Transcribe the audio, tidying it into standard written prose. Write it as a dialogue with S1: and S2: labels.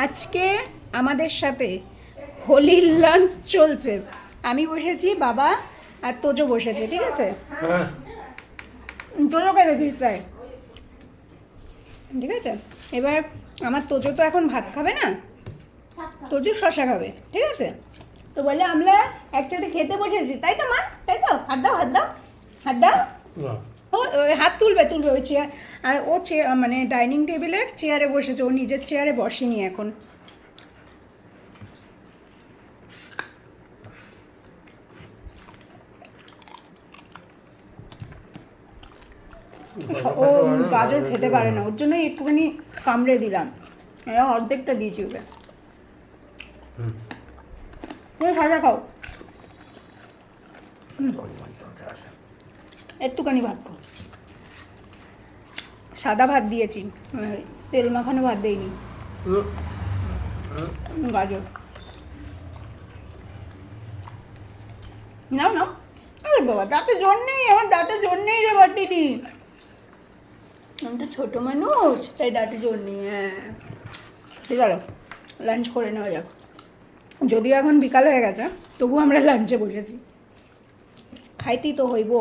S1: আজকে আমাদের সাথে হোলির লাঞ্চ চলছে। আমি বসেছি, বাবা আর তোজো বসেছে, ঠিক আছে? তোজোকে দেখিস তাই, ঠিক আছে? এবার আমার তোজো তো এখন ভাত খাবে না, তোজো শশা খাবে, ঠিক আছে? তো বলে আমরা একসাথে খেতে বসেছি, তাই তো মা? তাই তো? হাত দাও, হাত দাও, হাত দাও। ও ওই হাত তুলবে ওই চেয়ার, আর ও চেয়ার মানে ডাইনিং টেবিলের চেয়ারে বসেছে, ও নিজের চেয়ারে বসেনি এখন। ও গাজর খেতে পারে না, ওর জন্যই একটুখানি কামড়ে দিলাম, অর্ধেকটা দিয়েছি ওকে। তুমি সাজা খাও, একটুখানি ভাত খাও। সাদা ভাত দিয়েছি, তেল মাখানো ভাত দেয়নি। গাজর নাও নাও। আরে বাবা, দাঁতে জোর নেই, আমার দাঁতে জোর নেই রে বাটিটি, আমি তো ছোটো মানুষ, তাই দাঁতে জোর নেই। হ্যাঁ ঠিক আছে, লাঞ্চ করে নেওয়া যাক। যদিও এখন বিকাল হয়ে গেছে, তবু আমরা লাঞ্চে বসেছি, খাইতেই তো হইব।